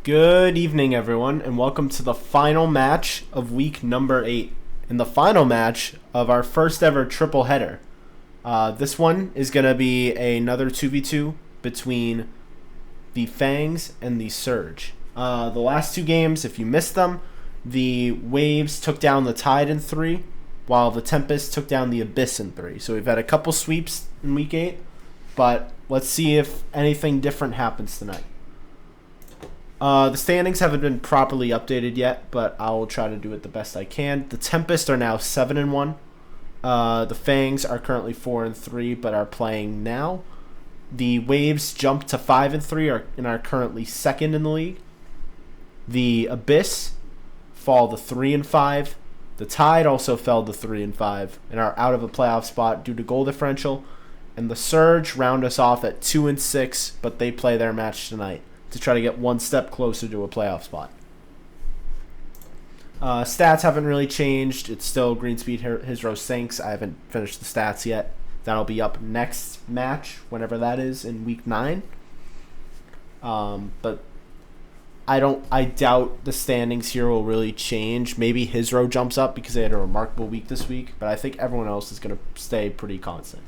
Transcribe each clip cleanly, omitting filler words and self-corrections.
Good evening, everyone, and welcome to the final match of week number 8 and the final match of our first ever triple header. This one is going to be another 2v2 between the Fangs and the Surge. The last two games, if you missed them, the Waves took down the Tide in 3, while the Tempest took down the Abyss in 3. So we've had a couple sweeps in week 8, but let's see if anything different happens tonight. The standings haven't been properly updated yet, but I'll try to do it the best I can. The Tempest are now 7-1. The Fangs are currently 4-3, but are playing now. The Waves jumped to 5-3 and are currently second in the league. The Abyss fall to 3-5. The Tide also fell to 3-5 and are out of a playoff spot due to goal differential. And the Surge round us off at 2-6, but they play their match tonight to try to get one step closer to a playoff spot. Stats haven't really changed. It's still Greenspeed, Hizro, Sinks. I haven't finished the stats yet. That'll be up next match, whenever that is, in week 9. But I doubt the standings here will really change. Maybe Hizro jumps up because they had a remarkable week this week, but I think everyone else is going to stay pretty constant.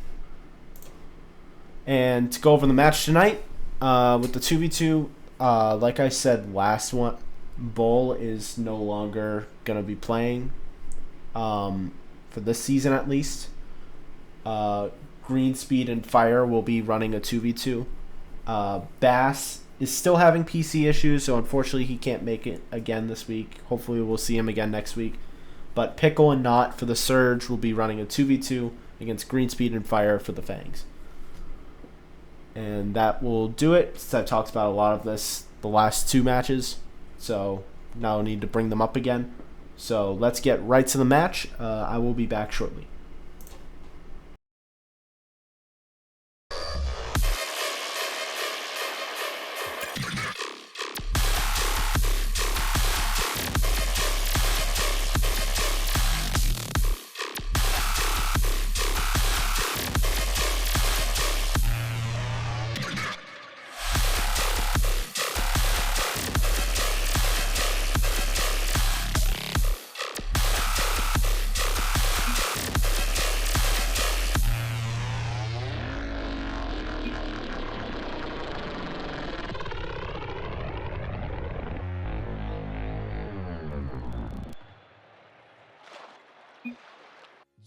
And to go over the match tonight, with the 2v2, like I said last one, Bull is no longer going to be playing for this season at least. Greenspeed and Fire will be running a 2v2. Bass is still having PC issues, so unfortunately he can't make it again this week. Hopefully we'll see him again next week. But Pickle and Knot for the Surge will be running a 2v2 against Greenspeed and Fire for the Fangs. And that will do it, since I've talked about a lot of this the last two matches. So now I need to bring them up again. So let's get right to the match. I will be back shortly.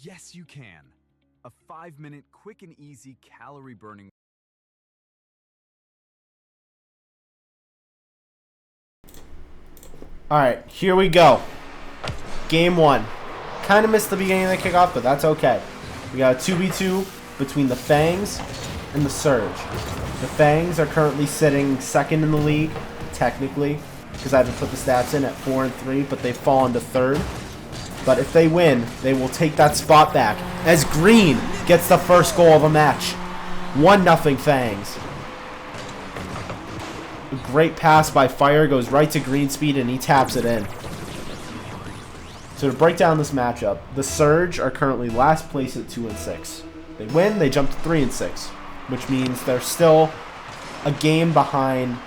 Yes, you can. A 5-minute quick and easy calorie burning. Alright, here we go. Game 1. Kind of missed the beginning of the kickoff, but that's okay. We got a 2v2 between the Fangs and the Surge. The Fangs are currently sitting second in the league, technically, because I haven't put the stats in at 4-3, but they've fallen to third. But if they win, they will take that spot back as Green gets the first goal of a match. 1-0 Fangs. A great pass by Fire goes right to Greenspeed and he taps it in. So to break down this matchup, the Surge are currently last place at 2-6. They win, they jump to 3-6, which means they're still a game behind,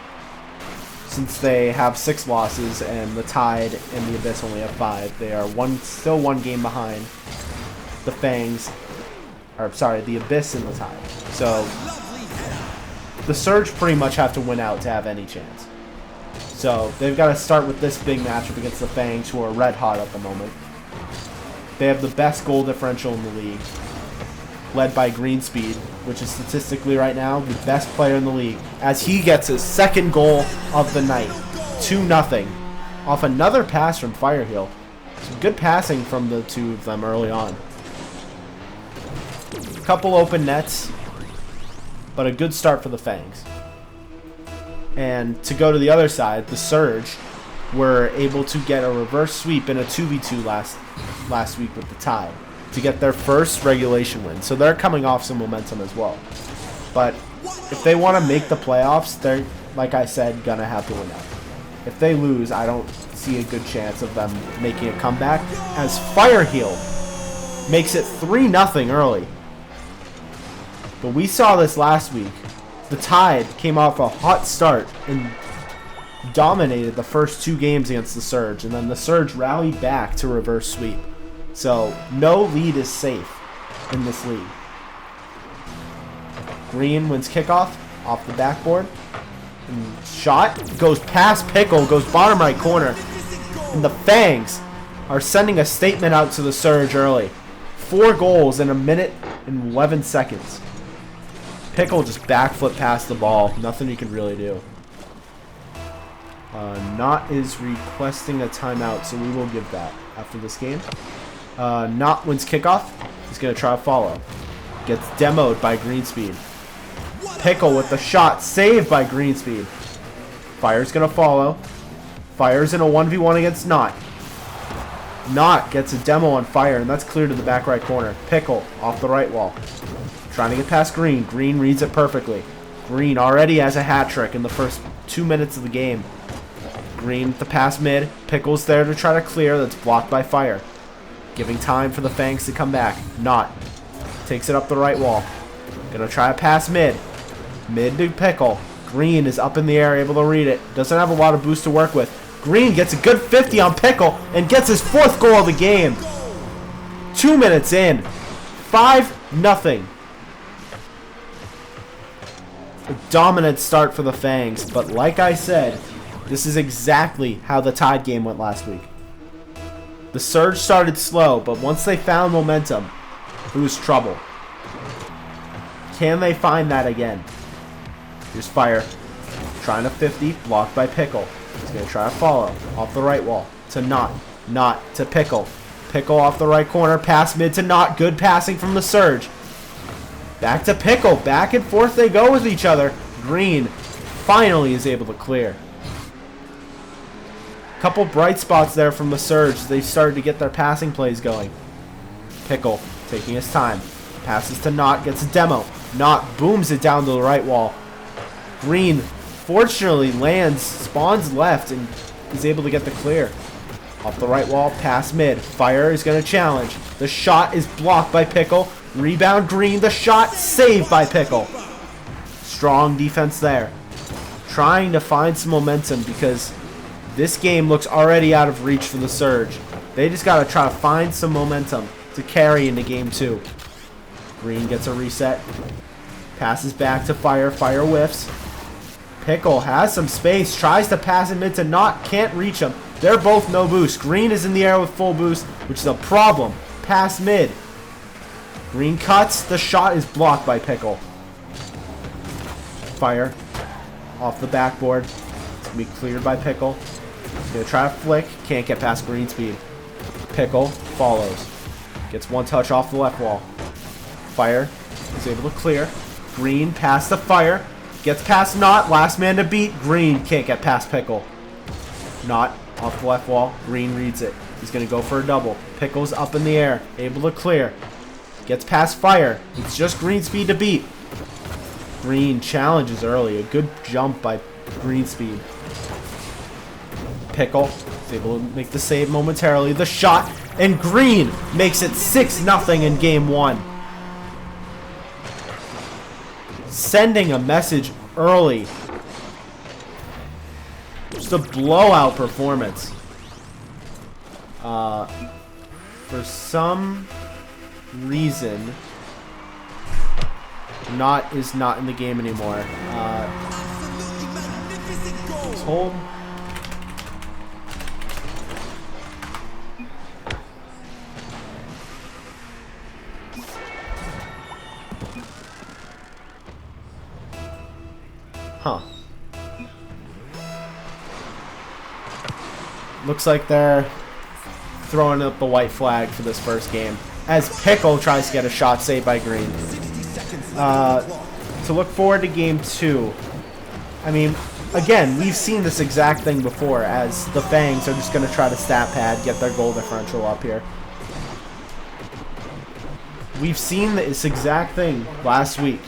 since they have 6 losses and the Tide and the Abyss only have 5. They are still one game behind the Fangs, or sorry, the Abyss and the Tide. So the Surge pretty much have to win out to have any chance. So they've got to start with this big matchup against the Fangs, who are red hot at the moment. They have the best goal differential in the league, led by Greenspeed, which is statistically right now the best player in the league, as he gets his second goal of the night. 2-0 off another pass from Fireheel. Some good passing from the two of them early on. A couple open nets, but a good start for the Fangs. And to go to the other side, the Surge were able to get a reverse sweep in a 2v2 last week with the Tide to get their first regulation win. So they're coming off some momentum as well. But if they want to make the playoffs, they're, like I said, going to have to win out. If they lose, I don't see a good chance of them making a comeback, as Fireheel makes it 3-0 early. But we saw this last week. The Tide came off a hot start and dominated the first 2 games against the Surge, and then the Surge rallied back to reverse sweep. So no lead is safe in this league. Green wins kickoff off the backboard. And shot goes past Pickle, goes bottom right corner. And the Fangs are sending a statement out to the Surge early. 4 goals in 1 minute and 11 seconds. Pickle just backflip past the ball. Nothing you can really do. Knott is requesting a timeout, so we will give that after this game. Knott wins kickoff. He's going to try to follow. Gets demoed by Greenspeed. Pickle with the shot, saved by Greenspeed. Fire's going to follow. Fire's in a 1v1 against Knott. Knott gets a demo on Fire, and that's clear to the back right corner. Pickle off the right wall. Trying to get past Green. Green reads it perfectly. Green already has a hat trick in the first 2 minutes of the game. Green with the pass mid. Pickle's there to try to clear. That's blocked by Fire. Giving time for the Fangs to come back. Knott takes it up the right wall. Gonna try to pass mid. Mid to Pickle. Green is up in the air, able to read it. Doesn't have a lot of boost to work with. Green gets a good 50 on Pickle and gets his 4th goal of the game. 2 minutes in. 5-0. A dominant start for the Fangs, but like I said, this is exactly how the Tide game went last week. The Surge started slow, but once they found momentum, it was trouble. Can they find that again? Here's Fire. Trying to 50, blocked by Pickle. He's going to try to follow. Off the right wall. To Knott. Knott to Pickle. Pickle off the right corner. Pass mid to Knott. Good passing from the Surge. Back to Pickle. Back and forth they go with each other. Green finally is able to clear. Couple bright spots there from the Surge. They started to get their passing plays going. Pickle taking his time. Passes to Knott. Gets a demo. Knott booms it down to the right wall. Green fortunately lands, spawns left, and is able to get the clear. Off the right wall, pass mid. Fire is going to challenge. The shot is blocked by Pickle. Rebound Green. The shot saved by Pickle. Strong defense there. Trying to find some momentum because this game looks already out of reach for the Surge. They just got to try to find some momentum to carry into game 2. Green gets a reset. Passes back to Fire. Fire whiffs. Pickle has some space. Tries to pass it mid to Knott. Can't reach him. They're both no boost. Green is in the air with full boost, which is a problem. Pass mid. Green cuts. The shot is blocked by Pickle. Fire. Off the backboard. It's going to be cleared by Pickle. He's going to try to flick. Can't get past Greenspeed. Pickle follows. Gets one touch off the left wall. Fire is able to clear. Green past the Fire. Gets past Knott. Last man to beat. Green can't get past Pickle. Knott off the left wall. Green reads it. He's going to go for a double. Pickle's up in the air. Able to clear. Gets past Fire. It's just Greenspeed to beat. Green challenges early. A good jump by Greenspeed. Pickle is able to make the save momentarily. The shot. And Green makes it 6-0 in game 1. Sending a message early. Just a blowout performance. For some reason, Knott is not in the game anymore. Let's hold. Huh. Looks like they're throwing up the white flag for this first game as Pickle tries to get a shot saved by Green. To look forward to game 2. I mean, again, we've seen this exact thing before as the Fangs are just going to try to stat pad, get their goal differential up here. We've seen this exact thing last week.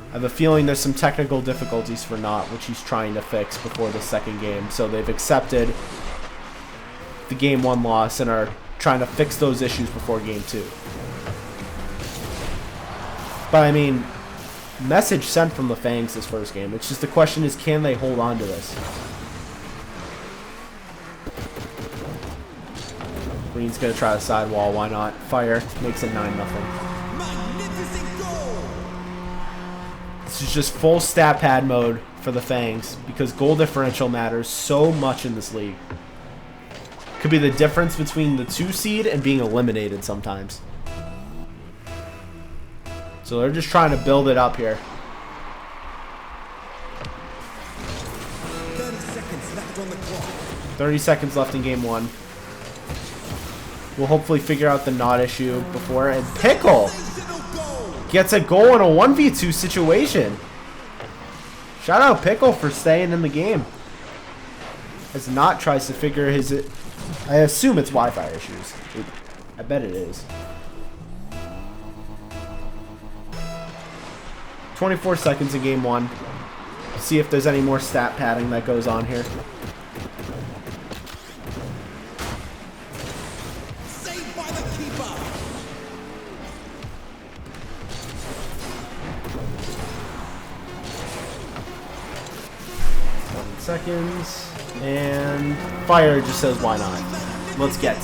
I have a feeling there's some technical difficulties for Knott, which he's trying to fix before the second game. So they've accepted the game 1 loss and are trying to fix those issues before game 2. But I mean, message sent from the Fangs this first game. It's just the question is, can they hold on to this? Green's gonna try the sidewall. Why not? Fire makes it 9-0. This is just full stat pad mode for the Fangs because goal differential matters so much in this league. Could be the difference between the 2 seed and being eliminated sometimes. So they're just trying to build it up here. 30 seconds left on the clock. 30 seconds left in game 1. We'll hopefully figure out the knot issue before. And Pickle gets a goal in a 1v2 situation. Shout out Pickle for staying in the game. As Knot tries to figure his... I assume it's Wi-Fi issues. I bet it is. 24 seconds in game 1. See if there's any more stat padding that goes on here. Saved by the keeper. 7 seconds. And Fire just says why not. Let's get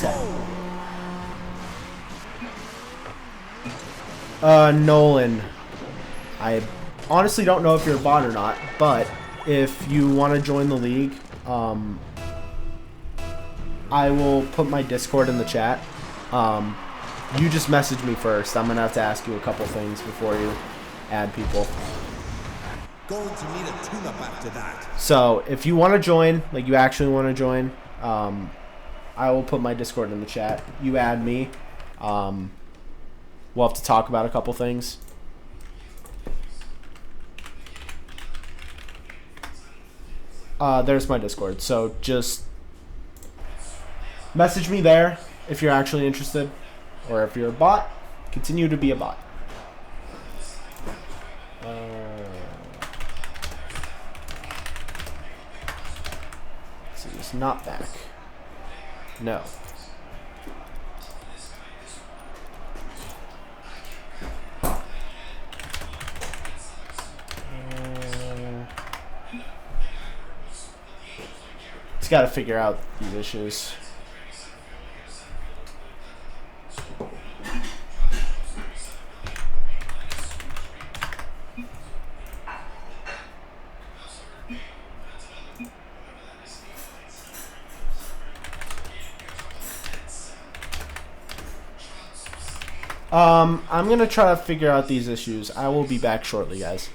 10. Nolan. I honestly don't know if you're a bot or not, but if you want to join the league, I will put my Discord in the chat. You just message me first. I'm going to have to ask you a couple things before you add people. Going to need a tune-up after that. So if you want to join, like you actually want to join, I will put my Discord in the chat. You add me. We'll have to talk about a couple things. There's my Discord. So just message me there if you're actually interested. Or if you're a bot, continue to be a bot. Let's see, it's not back. No. Just got to figure out these issues. I'm gonna try to figure out these issues. I will be back shortly, guys.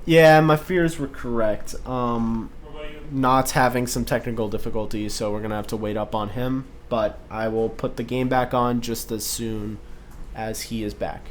Yeah, my fears were correct. Knott's having some technical difficulties, so we're going to have to wait up on him. But I will put the game back on just as soon as he is back.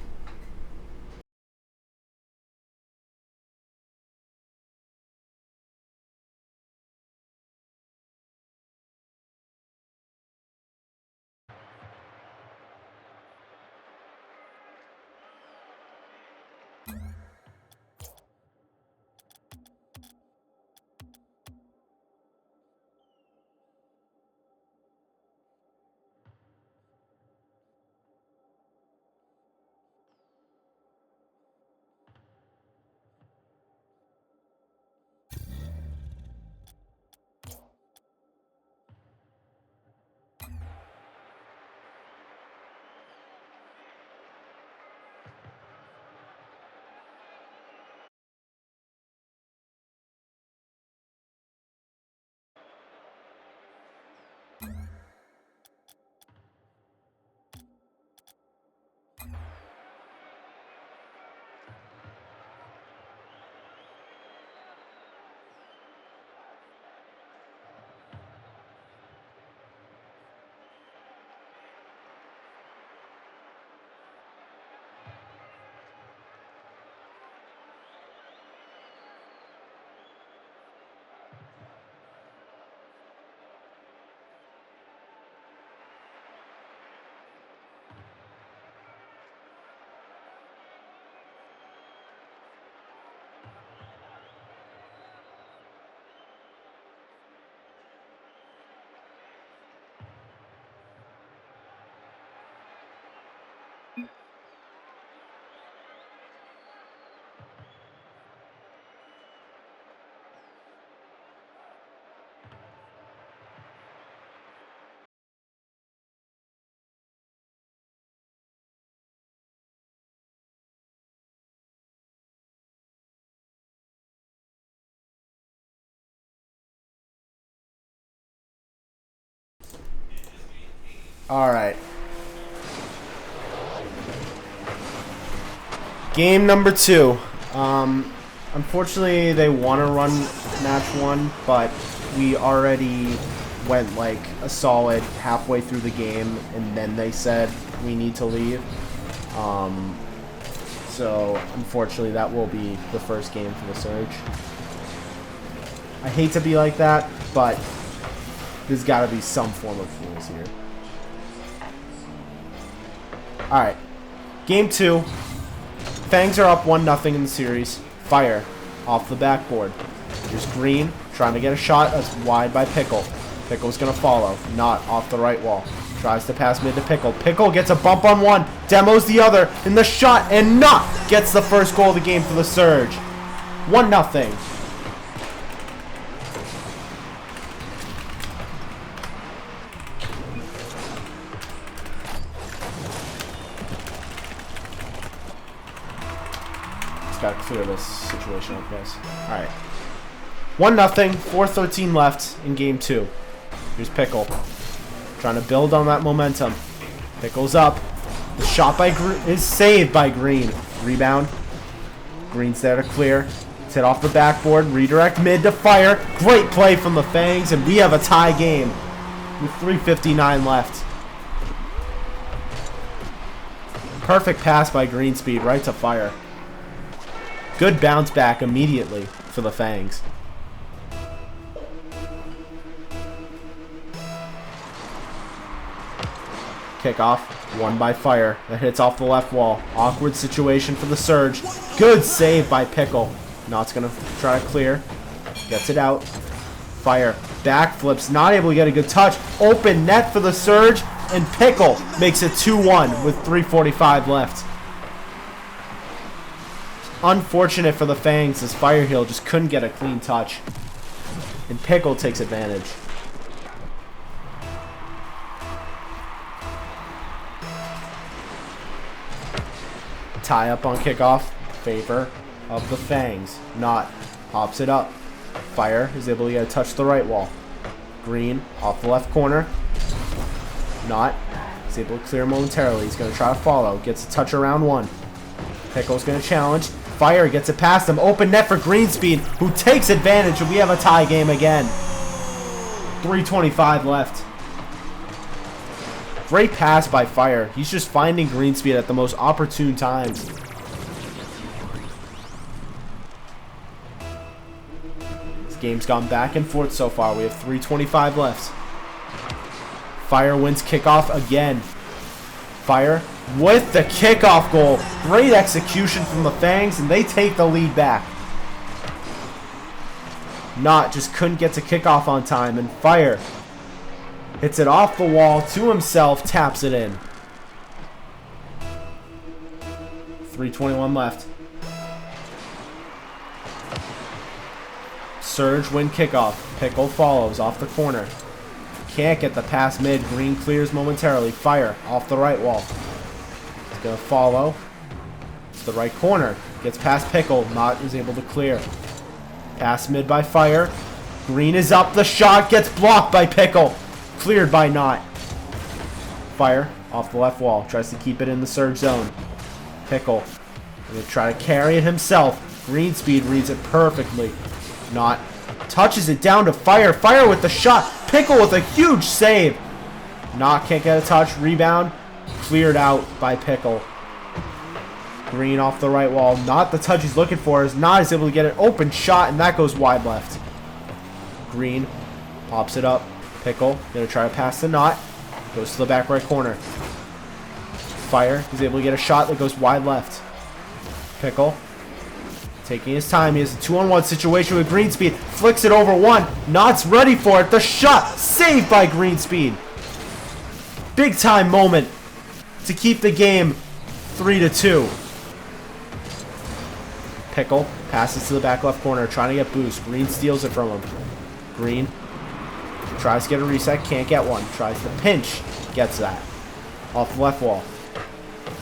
Alright. Game number 2. Unfortunately, they want to run match 1, but we already went like a solid halfway through the game, and then they said we need to leave. So, unfortunately, that will be the first game for the Surge. I hate to be like that, but there's got to be some form of rules here. Alright. Game 2. Fangs are up 1-0 in the series. Fire off the backboard. Here's Green trying to get a shot that's wide by Pickle. Pickle's going to follow. Not off the right wall. Tries to pass mid to Pickle. Pickle gets a bump on one. Demos the other. In the shot. And Not gets the first goal of the game for the Surge. 1-0. Gotta clear this situation up, guys. Alright. 1-0, 4:13 left in game 2. Here's Pickle. Trying to build on that momentum. Pickle's up. The shot by is saved by Green. Rebound. Green's there to clear. It's hit off the backboard. Redirect mid to Fire. Great play from the Fangs, and we have a tie game with 3:59 left. Perfect pass by Greenspeed right to Fire. Good bounce back immediately for the Fangs. Kickoff, won by Fire. That hits off the left wall. Awkward situation for the Surge. Good save by Pickle. Not's going to try to clear. Gets it out. Fire. Backflips. Not able to get a good touch. Open net for the Surge. And Pickle makes it 2-1 with 3:45 left. Unfortunate for the Fangs as Firehill just couldn't get a clean touch. And Pickle takes advantage. Tie up on kickoff. Favor of the Fangs. Not pops it up. Fire is able to get a touch to the right wall. Green off the left corner. Not is able to clear momentarily. He's going to try to follow. Gets a touch around one. Pickle's going to challenge. Fire gets it past him. Open net for Greenspeed, who takes advantage, and we have a tie game again. 3:25 left. Great pass by Fire. He's just finding Greenspeed at the most opportune times. This game's gone back and forth so far. We have 3:25 left. Fire wins kickoff again. Fire with the kickoff goal. Great execution from the Fangs, and they take the lead back. Not just couldn't get to kickoff on time, and Fire hits it off the wall to himself, taps it in. 3:21 left. Surge win kickoff. Pickle follows off the corner. Can't get the pass mid. Green clears momentarily. Fire off the right wall. He's going to follow to the right corner. Gets past Pickle. Not is able to clear. Pass mid by Fire. Green is up. The shot gets blocked by Pickle. Cleared by Not. Fire off the left wall. Tries to keep it in the Surge zone. Pickle going to try to carry it himself. Greenspeed reads it perfectly. Not touches it down to Fire. Fire with the shot. Pickle with a huge save. Not can't get a touch. Rebound. Cleared out by Pickle. Green off the right wall. Not the touch he's looking for. Is not able to get an open shot, and that goes wide left. Green pops it up. Pickle gonna try to pass the Not. Goes to the back right corner. Fire is able to get a shot that goes wide left. Pickle taking his time. He has a 2-on-1 situation with Greenspeed. Flicks it over one. Not's ready for it. The shot saved by Greenspeed. Big time moment to keep the game 3-2. Pickle passes to the back left corner, trying to get boost. Green steals it from him. Green tries to get a reset, can't get one. Tries to pinch, gets that. Off the left wall.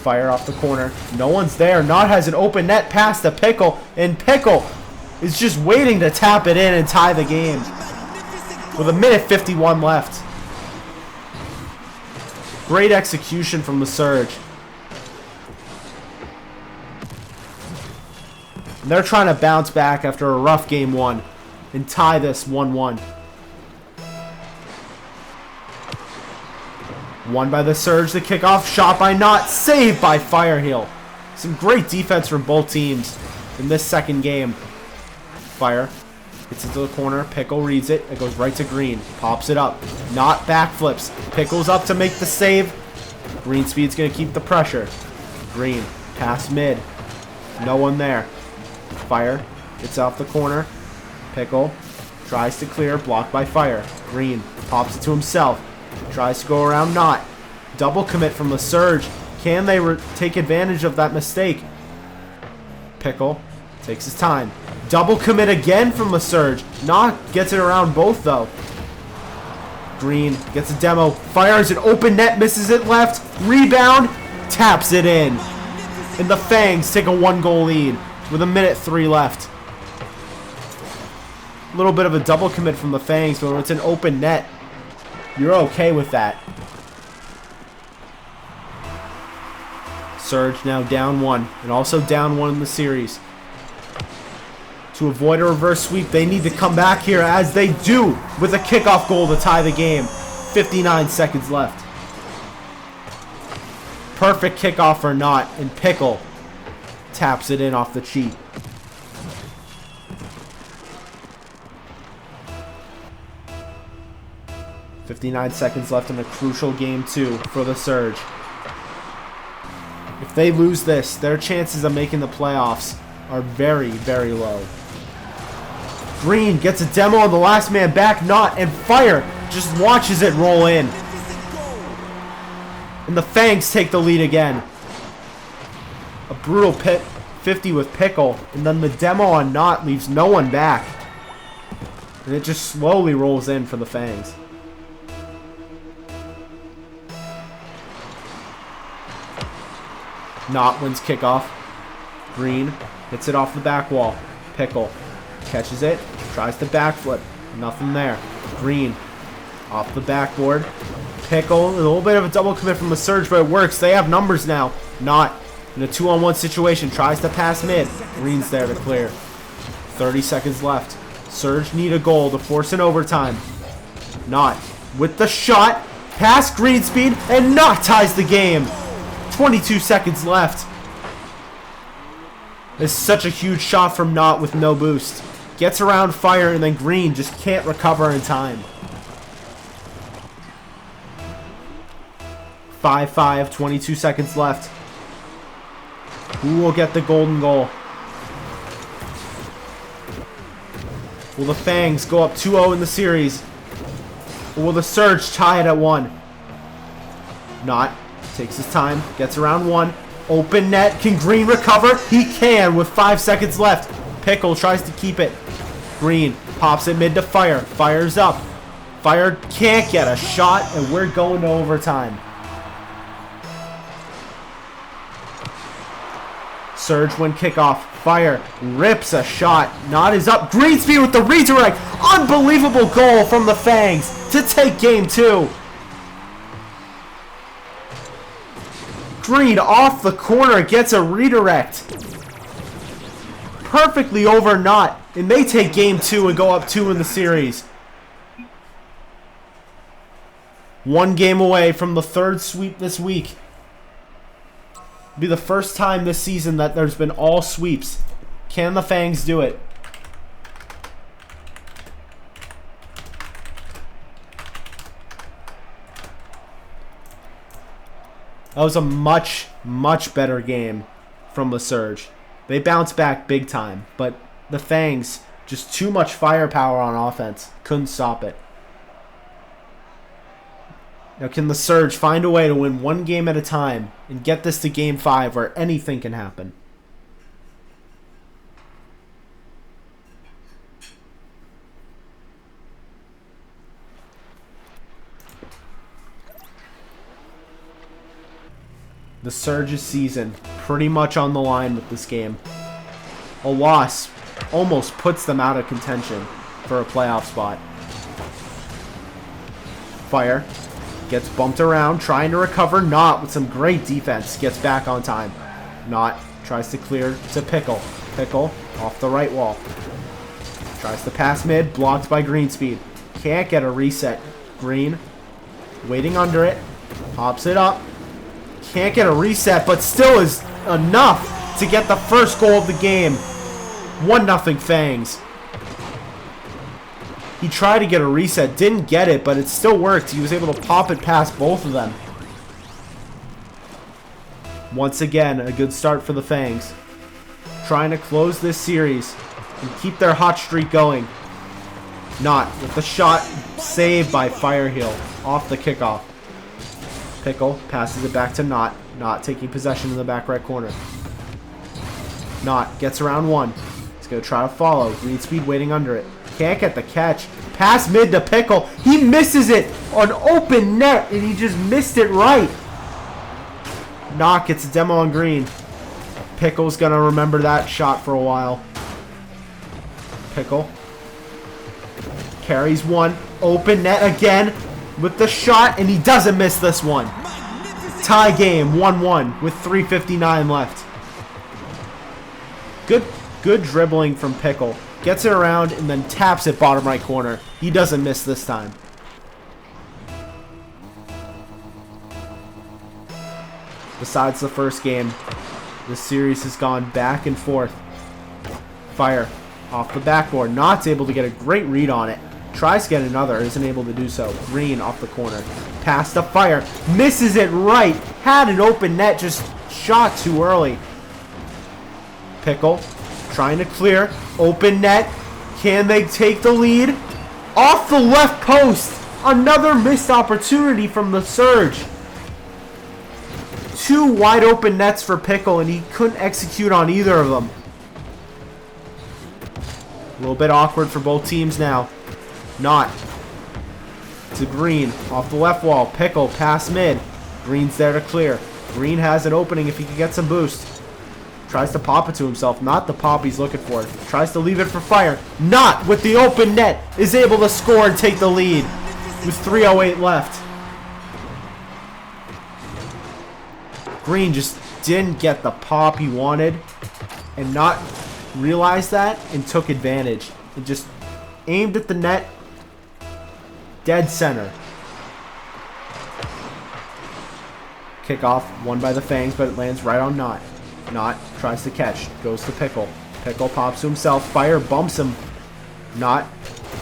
Fire off the corner. No one's there. Not has an open net pass to Pickle, and Pickle is just waiting to tap it in and tie the game with 1:51 left. Great execution from the Surge. And they're trying to bounce back after a rough game one and tie this 1-1. Won by the Surge. The kickoff shot by Knott. Saved by Fireheel. Some great defense from both teams in this second game. Fire. Gets into the corner. Pickle reads it. It goes right to Green. Pops it up. Knott backflips. Pickle's up to make the save. Green Speed's going to keep the pressure. Green. Pass mid. No one there. Fire. Gets off the corner. Pickle. Tries to clear. Blocked by Fire. Green. Pops it to himself. Tries to go around Knott. Double commit from the Surge. Can they take advantage of that mistake? Pickle takes his time. Double commit again from the Surge. Knott gets it around both though. Green gets a demo. Fires an open net. Misses it left. Rebound. Taps it in. And the Fangs take a 1-goal lead with 1:03 left. A little bit of a double commit from the Fangs, but when it's an open net, you're okay with that. Surge now down 1, and also down 1 in the series. To avoid a reverse sweep, they need to come back here, as they do, with a kickoff goal to tie the game. 59 seconds left. Perfect kickoff for Knott, and Pickle taps it in off the cheat. .59 seconds left in a crucial game 2 for the Surge. If they lose this, their chances of making the playoffs are very, very low. Green gets a demo on the last man back, Knott, and Fire just watches it roll in. And the Fangs take the lead again. A brutal 50 with Pickle, and then the demo on Knott leaves no one back. And it just slowly rolls in for the Fangs. Knott wins kickoff. Green hits it off the back wall. Pickle catches it, tries to backflip. Nothing there. Green off the backboard. Pickle, a little bit of a double commit from the Surge, but it works. They have numbers now. Knott in a 2-on-1 situation, tries to pass mid. Green's there to clear. 30 seconds left. Surge need a goal to force an overtime. Knott with the shot, past Green Speed, and Knott ties the game. 22 seconds left. It's such a huge shot from Knott with no boost. Gets around Fire, and then Green just can't recover in time. 5-5, 22 seconds left. Who will get the golden goal? Will the Fangs go up 2-0 in the series? Or will the Surge tie it at 1? Knott takes his time, gets around 1. Open net. Can Green recover? He can with 5 seconds left. Pickle tries to keep it. Green pops it mid to Fire. Fire's up. Fire can't get a shot, and we're going to overtime. Surge win kickoff. Fire rips a shot. Knott is up. Green Speed with the redirect. Unbelievable goal from the Fangs to take game 2. Green off the corner gets a redirect. Perfectly over Knott. And they take game 2 and go up 2 in the series. 1 game away from the 3rd sweep this week. It'll be the first time this season that there's been all sweeps. Can the Fangs do it? That was a much, much better game from the Surge. They bounced back big time, but the Fangs, just too much firepower on offense. Couldn't stop it. Now, can the Surge find a way to win 1 game at a time and get this to game 5 where anything can happen? The Surge's season pretty much on the line with this game. A loss almost puts them out of contention for a playoff spot. Fire Gets bumped around, trying to recover. Not with some great defense. Gets back on time. Not tries to clear to Pickle. Pickle off the right wall. Tries to pass mid. Blocked by Greenspeed. Can't get a reset. Green waiting under it. Pops it up. Can't get a reset, but still is enough to get the first goal of the game. 1-0 Fangs. He tried to get a reset, didn't get it, but it still worked. He was able to pop it past both of them. Once again, a good start for the Fangs. Trying to close this series and keep their hot streak going. Not with the shot saved by Firehill off the kickoff. Pickle passes it back to Not. Not taking possession in the back right corner. Not gets around one. He's going to try to follow. Greenspeed waiting under it. Can't get the catch. Pass mid to Pickle. He misses it on open net, and he just missed it right. Knock gets a demo on Green. Pickle's going to remember that shot for a while. Pickle carries one. Open net again with the shot, and he doesn't miss this one. Tie game, 1-1 with 3:59 left. Good dribbling from Pickle. Gets it around and then taps it bottom right corner. He doesn't miss this time. Besides the first game, this series has gone back and forth. Fire off the backboard. Not's able to get a great read on it. Tries to get another, isn't able to do so. Green off the corner. Pass to Fire. Misses it right. Had an open net, just shot too early. Pickle trying to clear. Open net. Can they take the lead? Off the left post. Another missed opportunity from the Surge. Two wide open nets for Pickle, and he couldn't execute on either of them. A little bit awkward for both teams now. Not to Green off the left wall. Pickle pass mid. Green's there to clear. Green has an opening if he can get some boost. Tries to pop it to himself. Not the pop he's looking for. Tries to leave it for Fire. Not with the open net. Is able to score and take the lead with 3:08 left. Green just didn't get the pop he wanted and Not realized that and took advantage. And just aimed at the net. Dead center. Kickoff won by the Fangs, but it lands right on Not. Not tries to catch. Goes to Pickle. Pickle pops to himself. Fire bumps him. Not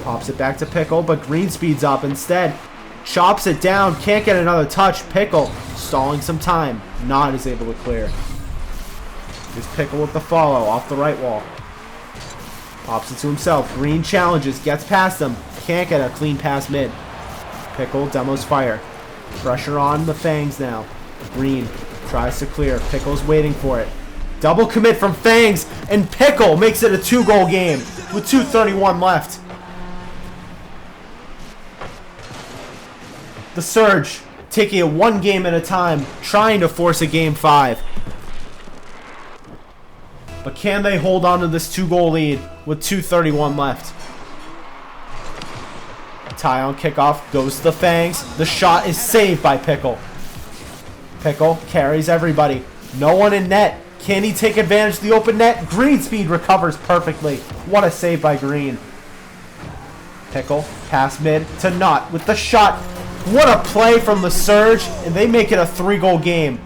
pops it back to Pickle, but Green speeds up instead. Chops it down. Can't get another touch. Pickle stalling some time. Not is able to clear. Here's Pickle with the follow off the right wall. Pops it to himself. Green challenges. Gets past him. Can't get a clean pass mid. Pickle demos Fire. Pressure on the Fangs now. Green tries to clear. Pickle's waiting for it. Double commit from Fangs, and Pickle makes it a 2-goal game with 2:31 left. The Surge taking it one game at a time, trying to force a game 5. But can they hold on to this 2-goal lead with 2:31 left? Tie on kickoff goes to the Fangs. The shot is saved by Pickle. Pickle carries everybody. No one in net. Can he take advantage of the open net? Greenspeed recovers perfectly. What a save by Green. Pickle pass mid to Not with the shot. What a play from the Surge, and they make it a 3-goal game.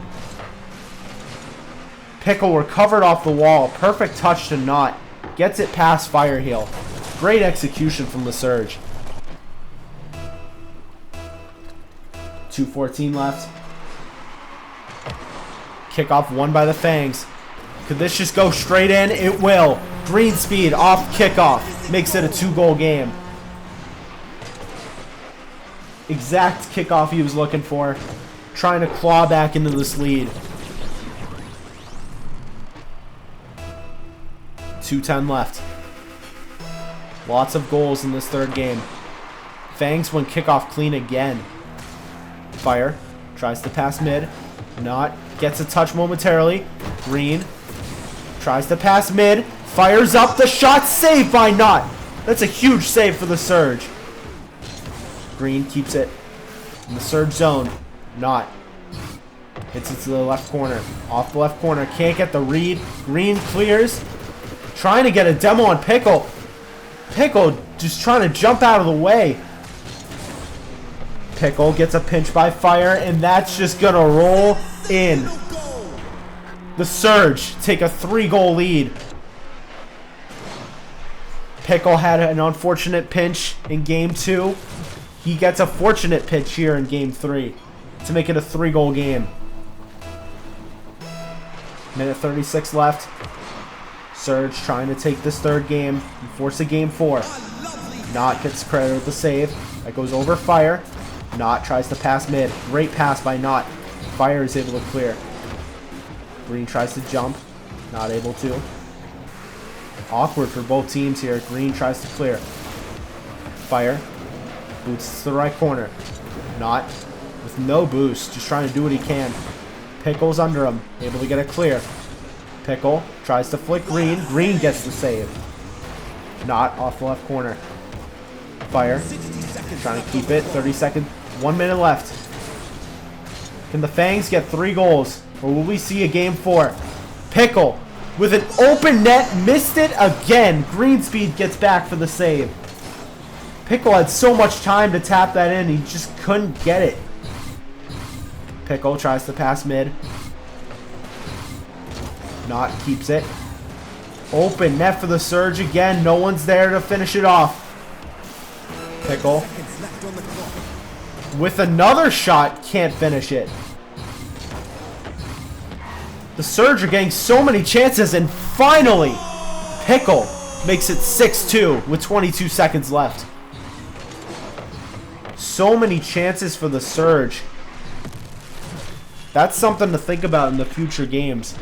Pickle recovered off the wall. Perfect touch to Not. Gets it past Firehill. Great execution from the Surge. 2:14 left. Kickoff won by the Fangs. Could this just go straight in? It will. Greenspeed off kickoff. Makes it a 2-goal game. Exact kickoff he was looking for. Trying to claw back into this lead. 2:10 left. Lots of goals in this third game. Fangs win kickoff clean again. Fire tries to pass mid. Not gets a touch momentarily. Green tries to pass mid. Fires up. The shot saved by Not. That's a huge save for the Surge. Green keeps it In the surge zone. Not. Hits it to the left corner. Off the left corner. Can't get the read. Green clears. Trying to get a demo on Pickle. Pickle just trying to jump out of the way. Pickle gets a pinch by Fire, and that's just going to roll in. The Surge take a 3-goal lead. Pickle had an unfortunate pinch in Game 2. He gets a fortunate pitch here in Game 3 to make it a 3-goal game. Minute 36 left. Surge trying to take this third game and force a Game 4. Knott gets credit with the save. That goes over Fire. Knott tries to pass mid. Great pass by Knott. Fire is able to clear. Green tries to jump. Not able to. Awkward for both teams here. Green tries to clear. Fire. Boots to the right corner. Knott with no boost. Just trying to do what he can. Pickle's under him. Able to get a clear. Pickle tries to flick Green. Green gets the save. Knott off the left corner. Fire. Trying to keep it. 30 seconds. 1 minute left. Can the Fangs get 3 goals? Or will we see a Game 4? Pickle with an open net. Missed it again. Greenspeed gets back for the save. Pickle had so much time to tap that in. He just couldn't get it. Pickle tries to pass mid. Knott keeps it. Open net for the Surge again. No one's there to finish it off. Pickle with another shot, can't finish it. The Surge are getting so many chances, and finally, Pickle makes it 6-2 with 22 seconds left. So many chances for the Surge. That's something to think about in the future games.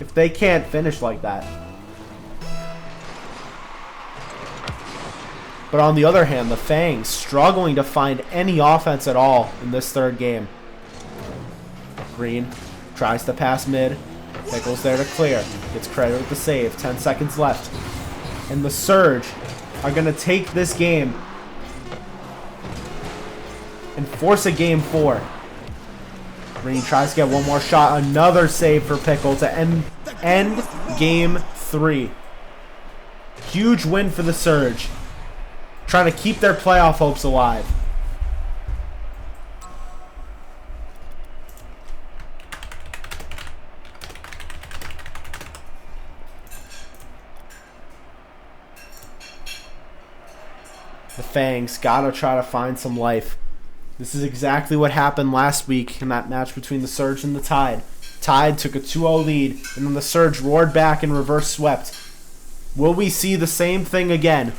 If they can't finish like that. But on the other hand, the Fangs struggling to find any offense at all in this third game. Green tries to pass mid. Pickle's there to clear. Gets credit with the save. 10 seconds left. And the Surge are going to take this game and force a Game 4. Green tries to get one more shot. Another save for Pickle to end Game 3. Huge win for the Surge. Trying to keep their playoff hopes alive. The Fangs gotta try to find some life. This is exactly what happened last week in that match between the Surge and the Tide. Tide took a 2-0 lead, and then the Surge roared back and reverse swept. Will we see the same thing again?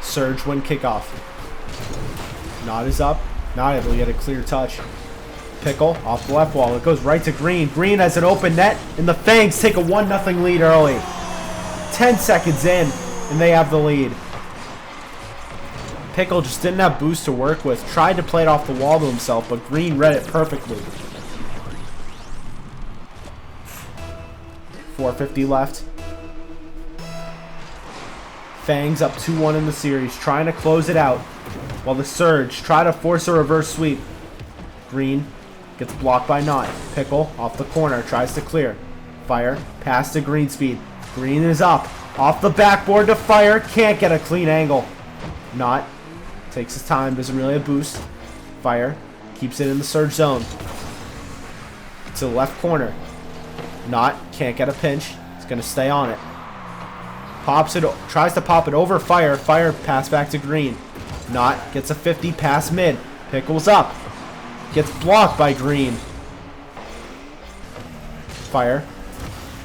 Surge win kickoff. Knott is up. Not able to get a clear touch. Pickle off the left wall. It goes right to Green. Green has an open net, and the Fangs take a 1-0 lead early. 10 seconds in, and they have the lead. Pickle just didn't have boost to work with. Tried to play it off the wall to himself, but Green read it perfectly. 4:50 left. Fangs up 2-1 in the series, trying to close it out, while the Surge try to force a reverse sweep. Green gets blocked by Knott. Pickle off the corner, tries to clear. Fire, pass to Greenspeed. Green is up, off the backboard to Fire, can't get a clean angle. Knott takes his time, doesn't really have boost. Fire keeps it in the Surge zone. To the left corner. Knott can't get a pinch, he's going to stay on it. Pops it, tries to pop it over Fire. Fire pass back to Green. Knott gets a 50 pass mid. Pickle's up. Gets blocked by Green. Fire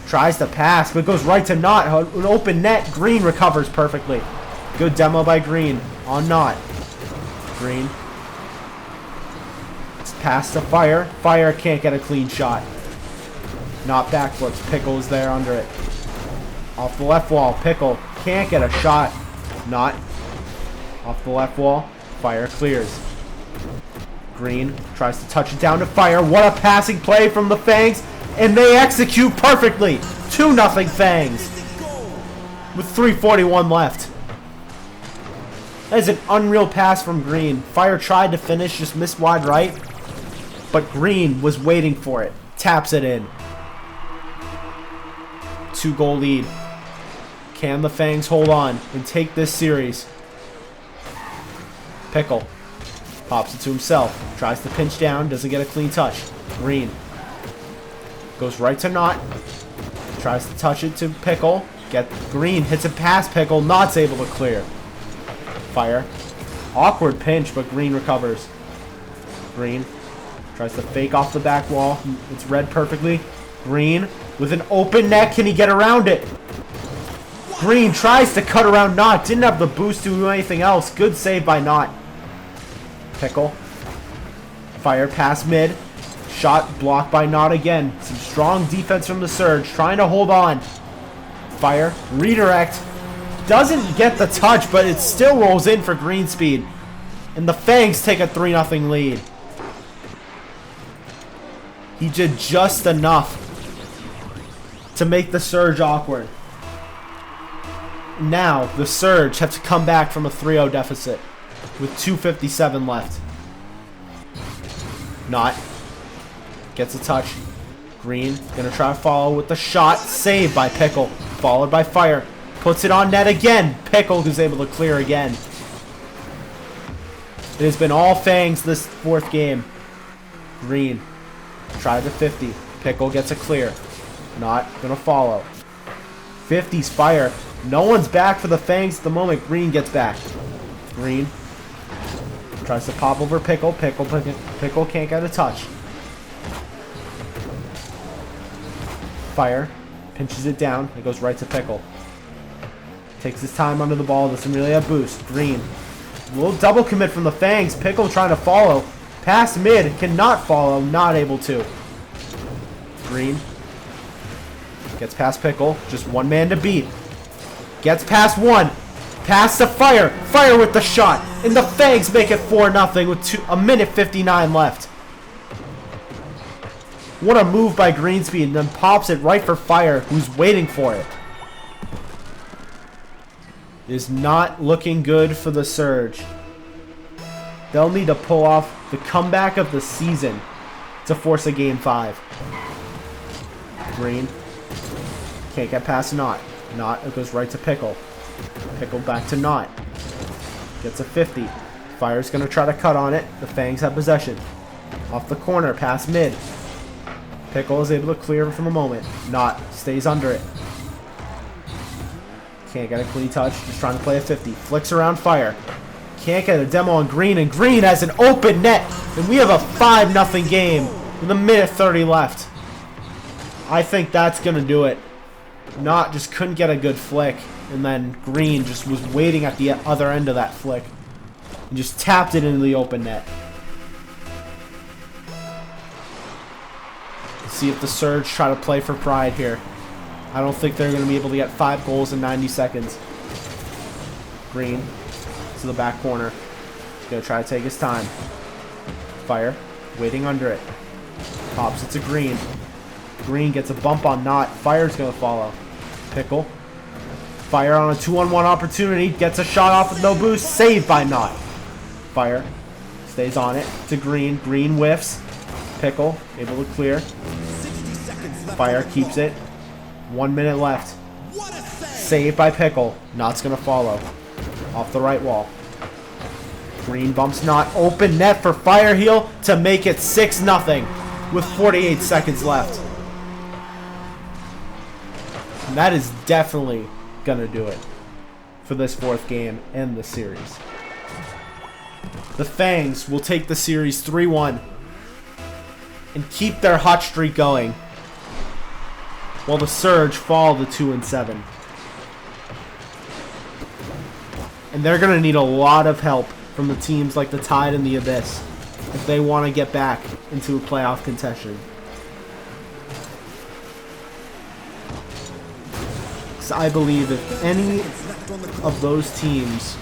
tries to pass, but goes right to Knott. An open net. Green recovers perfectly. Good demo by Green on Knott. Green. It's passed to Fire. Fire can't get a clean shot. Knott backflips. Pickle is there under it. Off the left wall, Pickle can't get a shot. Knott off the left wall. Fire clears. Green tries to touch it down to Fire. What a passing play from the Fangs. And they execute perfectly. 2-0 Fangs. With 3:41 left. That is an unreal pass from Green. Fire tried to finish, just missed wide right. But Green was waiting for it. Taps it in. 2-goal lead. Can the Fangs hold on and take this series? Pickle pops it to himself. Tries to pinch down. Doesn't get a clean touch. Green goes right to Knott. Tries to touch it to Pickle. Green hits it past Pickle. Knott's able to clear. Fire. Awkward pinch, but Green recovers. Green tries to fake off the back wall. It's read perfectly. Green with an open net. Can he get around it? Green tries to cut around Knott. Didn't have the boost to do anything else. Good save by Knott. Pickle. Fire past mid. Shot blocked by Knott again. Some strong defense from the Surge. Trying to hold on. Fire. Redirect. Doesn't get the touch, but it still rolls in for Green speed. And the Fangs take a 3-0 lead. He did just enough to make the Surge awkward. Now, the Surge have to come back from a 3-0 deficit with 2:57 left. Knott gets a touch. Green gonna try to follow with the shot. Saved by Pickle. Followed by Fire. Puts it on net again. Pickle who's able to clear again. It has been all Fangs this fourth game. Green tries to 50. Pickle gets a clear. Knott gonna follow. 50's Fire. No one's back for the Fangs at the moment. Green gets back. Green tries to pop over Pickle. Pickle can't get a touch. Fire pinches it down. It goes right to Pickle. Takes his time under the ball. Doesn't really have boost. Green. A little double commit from the Fangs. Pickle trying to follow. Past mid. Cannot follow. Not able to. Green gets past Pickle. Just one man to beat. Gets past one. Pass to Fire. Fire with the shot. And the Fangs make it 4-0 with 1:59 left. What a move by Greenspeed, and then pops it right for Fire, who's waiting for it. It is not looking good for the Surge. They'll need to pull off the comeback of the season to force a Game 5. Green can't get past Knott. Knott, it goes right to Pickle. Pickle back to Knott. Gets a 50. Fire's going to try to cut on it. The Fangs have possession. Off the corner, past mid. Pickle is able to clear for the moment. Knott stays under it. Can't get a clean touch. Just trying to play a 50. Flicks around Fire. Can't get a demo on Green, and Green has an open net. And we have a 5-0 game with 1:30 left. I think that's going to do it. Knott just couldn't get a good flick. And then Green just was waiting at the other end of that flick. And just tapped it into the open net. See if the Surge try to play for pride here. I don't think they're going to be able to get 5 goals in 90 seconds. Green to the back corner. He's going to try to take his time. Fire. Waiting under it. Pops it to Green. Green gets a bump on Knott. Fire's going to follow. Pickle. Fire on a 2-on-1 opportunity. Gets a shot off with no boost. Saved by Knott. Fire. Stays on it to Green. Green whiffs. Pickle. Able to clear. Fire keeps it. 1 minute left. Saved by Pickle. Knott's going to follow. Off the right wall. Green bumps Knott. Open net for Fire Heel to make it 6-0 with 48 seconds left. And that is definitely going to do it for this fourth game and the series. The Fangs will take the series 3-1 and keep their hot streak going, while the Surge fall to 2-7. And they're going to need a lot of help from the teams like the Tide and the Abyss if they want to get back into a playoff contention. So I believe if any of those teams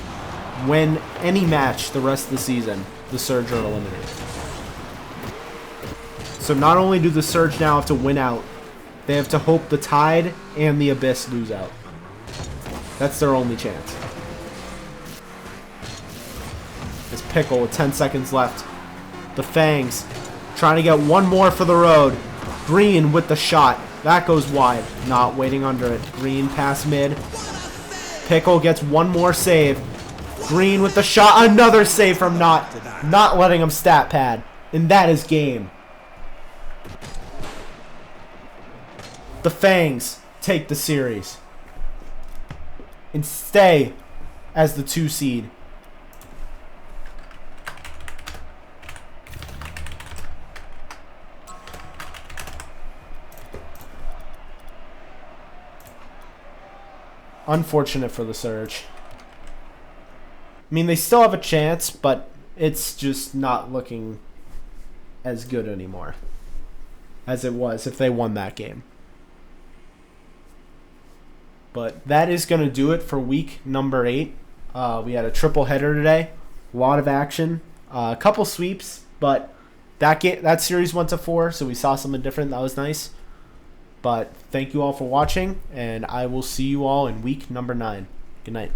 win any match the rest of the season, the Surge are eliminated. So not only do the Surge now have to win out, they have to hope the Tide and the Abyss lose out. That's their only chance. It's Pickle with 10 seconds left. The Fangs trying to get one more for the road. Green with the shot. That goes wide. Not waiting under it. Green past mid. Pickle gets one more save. Green with the shot. Another save from not letting him stat pad. And that is game. The Fangs take the series and stay as the 2 seed. Unfortunate for the Surge. I mean, they still have a chance, but it's just not looking as good anymore as it was if they won that game. But that is going to do it for week number 8. We had a triple header today. A lot of action. A couple sweeps, but that series went to 4, so we saw something different. That was nice. But thank you all for watching, and I will see you all in week number 9. Good night.